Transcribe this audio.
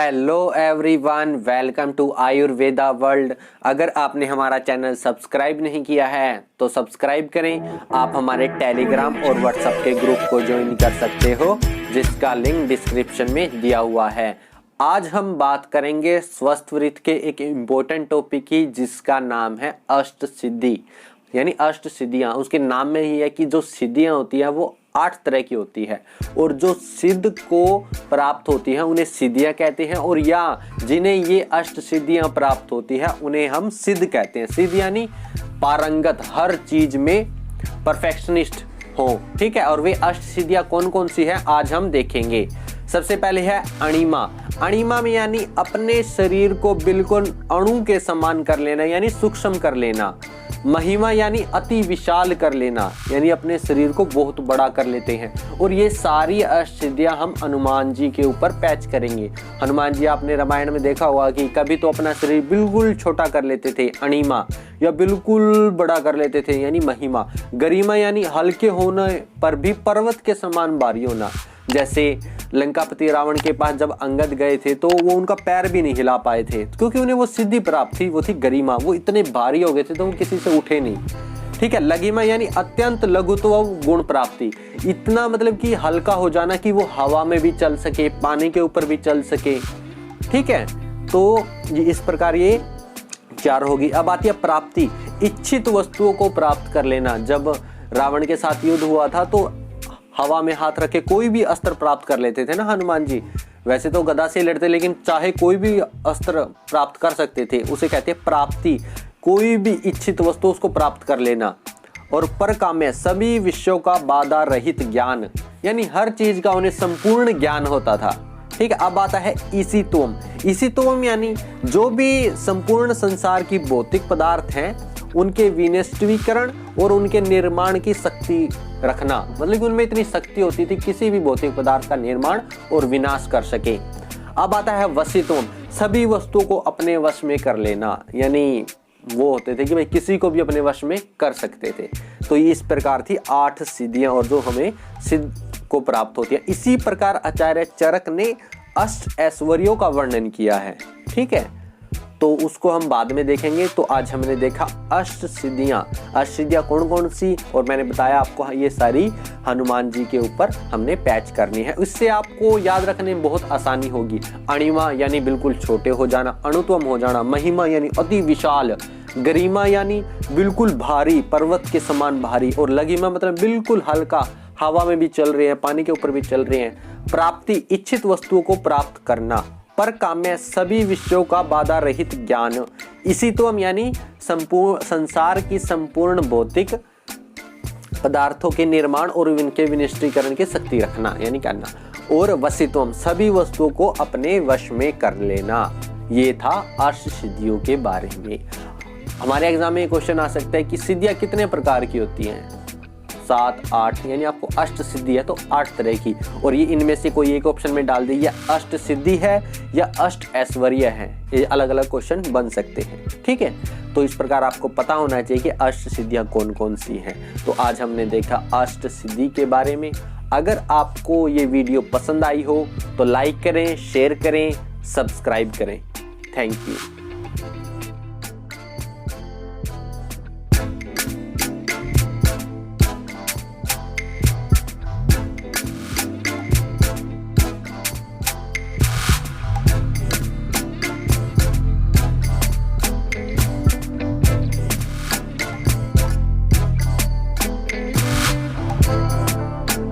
Hello everyone, welcome to Ayurveda world. अगर आपने हमारा चैनल सब्सक्राइब नहीं किया है तो सब्सक्राइब करें। आप हमारे टेलीग्राम और व्हाट्सएप के ग्रुप को ज्वाइन कर सकते हो, जिसका लिंक डिस्क्रिप्शन में दिया हुआ है। आज हम बात करेंगे स्वस्थ वृत्त के एक इम्पोर्टेंट टॉपिक की, जिसका नाम है अष्ट सिद्धि, यानी अष्ट सिद्धियां। उसके नाम में ही है कि जो सिद्धियां होती है वो 8 तरह की होती है, और जो सिद्ध को प्राप्त होती है उन्हें सिद्धियां कहते हैं, और या जिन्हें ये अष्ट सिद्धियां प्राप्त होती है उन्हें हम सिद्ध कहते हैं। सिद्ध यानी पारंगत, हर चीज में परफेक्शनिस्ट हो, ठीक है। और वे अष्ट सिद्धियां कौन कौन सी है आज हम देखेंगे। सबसे पहले है अणिमा। अणिमा में यानी अपने शरीर को बिल्कुल अणु के समान कर लेना, यानी सूक्ष्म कर लेना। महिमा यानी अति विशाल कर लेना, यानी अपने शरीर को बहुत बड़ा कर लेते हैं। और ये सारी अष्ट सिद्धियां हम हनुमान जी के ऊपर पैच करेंगे। हनुमान जी आपने रामायण में देखा होगा कि कभी तो अपना शरीर बिल्कुल छोटा कर लेते थे, अणिमा, या बिल्कुल बड़ा कर लेते थे, यानी महिमा। गरिमा यानी हल्के होने पर भी पर्वत के समान भारी होना। जैसे लंकापति रावण के पास जब अंगद गए थे तो वो उनका पैर भी नहीं हिला पाए थे, क्योंकि उन्हें वो सिद्धि प्राप्त थी, वो थी गरिमा। वो इतने भारी हो गए थे तो वो किसी से उठे नहीं, ठीक है। लघिमा यानी अत्यंत लघुत्व गुण प्राप्ति, इतना मतलब कि हल्का हो जाना कि वो हवा में भी चल सके, पानी के ऊपर भी चल सके, ठीक है। तो इस प्रकार ये 4 होगी। अब आती है प्राप्ति, इच्छित वस्तुओं को प्राप्त कर लेना। जब रावण के साथ युद्ध हुआ था तो हवा में हाथ रखे कोई भी अस्त्र प्राप्त कर लेते थे ना हनुमान जी। वैसे तो गदा से लड़ते, लेकिन चाहे कोई भी अस्त्र प्राप्त कर सकते थे, उसे कहते हैं प्राप्ति। कोई भी इच्छित वस्तु उसको प्राप्त कर लेना। और परकाम्य, सभी विषयों का बाधा रहित ज्ञान, यानी हर चीज का उन्हें संपूर्ण ज्ञान होता था, ठीक है। अब आता है ईशित्वम। ईशित्वम यानी जो भी संपूर्ण संसार की भौतिक पदार्थ हैं उनके विनिष्टीकरण और उनके निर्माण की शक्ति रखना, मतलब कि उनमें इतनी शक्ति होती थी किसी भी भौतिक पदार्थ का निर्माण और विनाश कर सके। अब आता है वशित्वम, सभी वस्तुओं को अपने वश में कर लेना, यानी वो होते थे कि भाई किसी को भी अपने वश में कर सकते थे। तो ये इस प्रकार थी 8 सिद्धियां, और जो हमें सिद्ध को प्राप्त होती है। इसी प्रकार आचार्य चरक ने अष्ट ऐश्वर्यों का वर्णन किया है, ठीक है। तो उसको हम बाद में देखेंगे। तो आज हमने देखा अष्ट सिद्धियां। अष्ट सिद्धियां कौन कौन सी, और मैंने बताया आपको ये सारी हनुमान जी के ऊपर हमने पैच करनी है। इससे आपको याद रखने में बहुत आसानी होगी। अणिमा यानी बिल्कुल छोटे हो जाना, अणुत्वम हो जाना। महिमा यानी अति विशाल। गरिमा यानी बिल्कुल भारी, पर्वत के समान भारी। और लघिमा मतलब बिल्कुल हल्का, हवा में भी चल रहे हैं, पानी के ऊपर भी चल रहे हैं। प्राप्ति, इच्छित वस्तुओं को प्राप्त करना। पर काम्य, सभी विषयों का बाधा रहित ज्ञान। ईशित्वम यानी संपूर्ण संसार की संपूर्ण भौतिक पदार्थों के निर्माण और इनके विनिष्टीकरण की शक्ति रखना, यानी करना। और वशित्वम, सभी वस्तुओं को अपने वश में कर लेना। ये था अष्ट सिद्धियों के बारे में। हमारे एग्जाम में क्वेश्चन आ सकता है कि सिद्धियां कितने प्रकार की होती हैं? 7, 8, यानी आपको अष्ट सिद्धि है तो 8 तरह की, और ये इनमें से कोई एक ऑप्शन में डाल दीजिए, अष्ट सिद्धि है या अष्ट ऐश्वर्य है। ये अलग अलग क्वेश्चन बन सकते हैं, ठीक है। तो इस प्रकार आपको पता होना चाहिए कि अष्ट सिद्धियां कौन कौन सी हैं। तो आज हमने देखा अष्ट सिद्धि के बारे में। अगर आपको ये वीडियो पसंद आई हो तो लाइक करें, शेयर करें, सब्सक्राइब करें। Thank you.